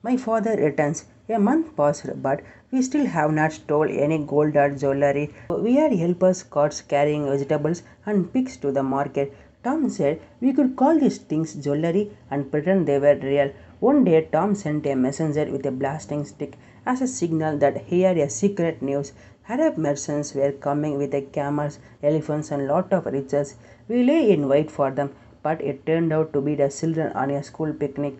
My father returns. A month passed, but we still have not stole any gold or jewelry. We had helpers carts carrying vegetables and pigs to the market. Tom said we could call these things jewelry and pretend they were real. One day, Tom sent a messenger with a blasting stick as a signal that he had a secret news. Arab merchants were coming with the camels, elephants, and lot of riches. We lay in wait for them, but it turned out to be the children on a school picnic.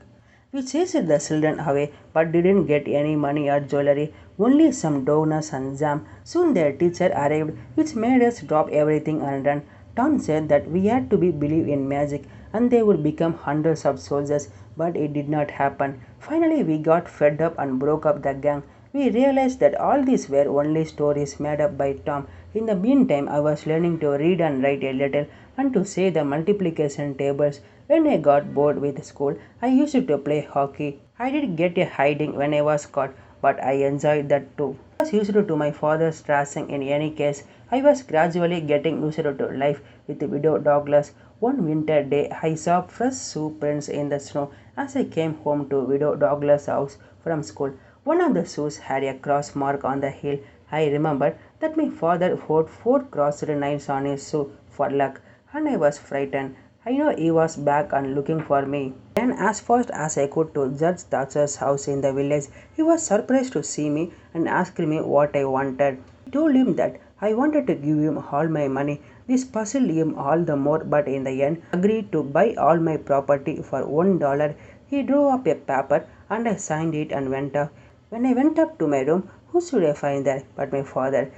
We chased the children away but didn't get any money or jewelry, only some donuts and jam. Soon their teacher arrived, which made us drop everything and run. Tom said that we had to believe in magic and they would become hundreds of soldiers, but it did not happen. Finally, we got fed up and broke up the gang. We realized that all these were only stories made up by Tom. In the meantime, I was learning to read and write a little and to say the multiplication tables. When I got bored with school, I used to play hockey. I did get a hiding when I was caught, but I enjoyed that too. I was used to my father's trashing in any case. I was gradually getting used to life with Widow Douglas. One winter day, I saw fresh shoe prints in the snow as I came home to Widow Douglas' house from school. One of the shoes had a cross mark on the heel. I remembered that my father wore four crossed nails on his shoe for luck, and I was frightened. I know he was back and looking for me. Ran as fast as I could to Judge Thatcher's house in the village. He was surprised to see me and asked me what I wanted. I told him that I wanted to give him all my money. This puzzled him all the more, but in the end agreed to buy all my property for $1. He drew up a paper and I signed it and went off. When I went up to my room, who should I find there but my father?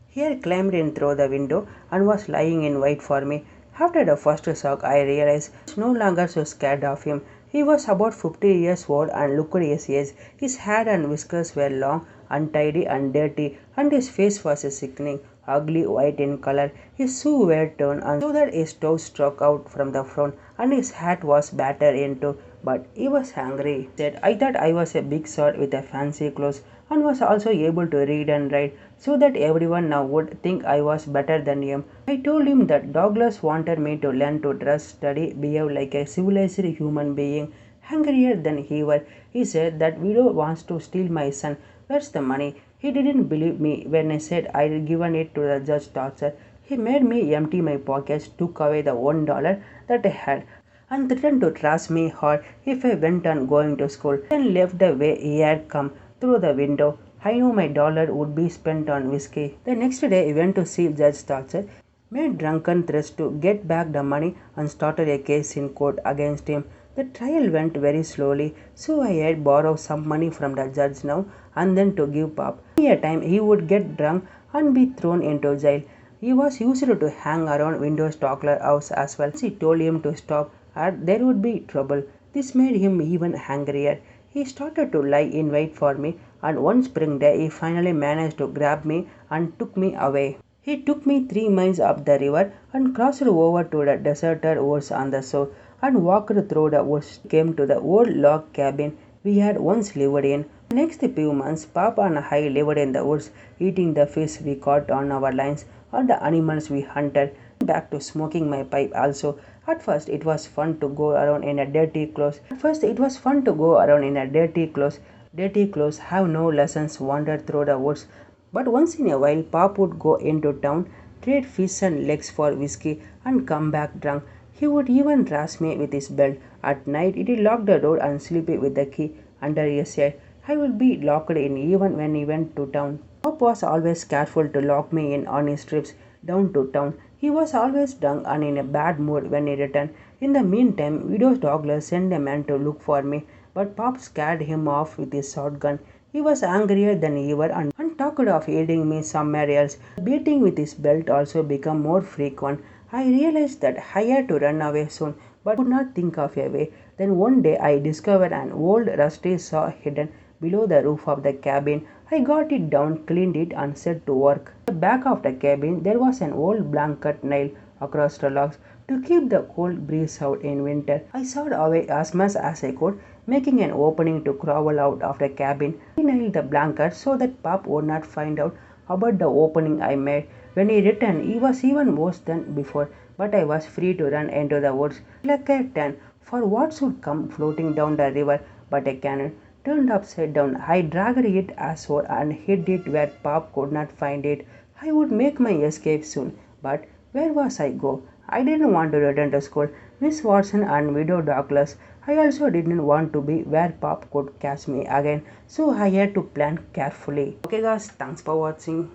He had climbed in through the window and was lying in wait for me. After the first shock, I realized I was no longer so scared of him. He was about 50 years old and looked his age. His hair and whiskers were long, untidy and dirty, and his face was sickening, ugly white in color. His shoes were torn and so that his toes stuck out from the front, and his hat was battered into. But he was angry. He said, I thought I was a big sort with a fancy clothes and was also able to read and write, so that everyone now would think I was better than him. I told him that Douglas wanted me to learn to dress, study, behave like a civilized human being, hungrier than he was. He said that widow wants to steal my son. Where's the money? He didn't believe me when I said I'd given it to the judge torture. He made me empty my pockets, took away the $1 that I had, and threatened to trash me hard if I went on going to school, then left the way he had come, through the window. I knew my dollar would be spent on whiskey. The next day I went to see Judge Thatcher, made drunken threats to get back the money and started a case in court against him. The trial went very slowly, so I had borrowed some money from the judge now and then to give Pop. Many a time he would get drunk and be thrown into jail. He was used to hang around Window Stockler's house as well. She told him to stop or there would be trouble. This made him even angrier. He started to lie in wait for me, and one spring day he finally managed to grab me and took me away. He took me 3 miles up the river and crossed over to the deserted woods on the shore and walked through the woods, came to the old log cabin we had once lived in. The next few months, Papa and I lived in the woods, eating the fish we caught on our lines or the animals we hunted. Back to smoking my pipe also. At first, it was fun to go around in a dirty clothes. Dirty clothes have no lessons, wander through the woods. But once in a while, Pop would go into town, trade fish and legs for whiskey, and come back drunk. He would even rash me with his belt. At night, he'd lock the door and sleep with the key under his head. I would be locked in even when he went to town. Pop was always careful to lock me in on his trips down to town. He was always drunk and in a bad mood when he returned. In the meantime, Widow Douglas sent a man to look for me, but Pop scared him off with his shotgun. He was angrier than ever and talked of aiding me somewhere else. Beating with his belt also became more frequent. I realized that I had to run away soon, but could not think of a way. Then one day I discovered an old rusty saw hidden below the roof of the cabin. I got it down, cleaned it, and set to work. At the back of the cabin there was an old blanket nailed across the logs to keep the cold breeze out in winter. I sawed away as much as I could, making an opening to crawl out of the cabin. I nailed the blanket so that Pop would not find out about the opening I made. When he returned, he was even worse than before, but I was free to run into the woods like a 10 for what should come floating down the river but a cannon. turned upside down. I dragged it ashore and hid it where Pop could not find it. I would make my escape soon, but where was I go? I didn't want to return to school. Miss Watson and Widow Douglas. I also didn't want to be where Pop could catch me again, so I had to plan carefully. Okay guys, thanks for watching.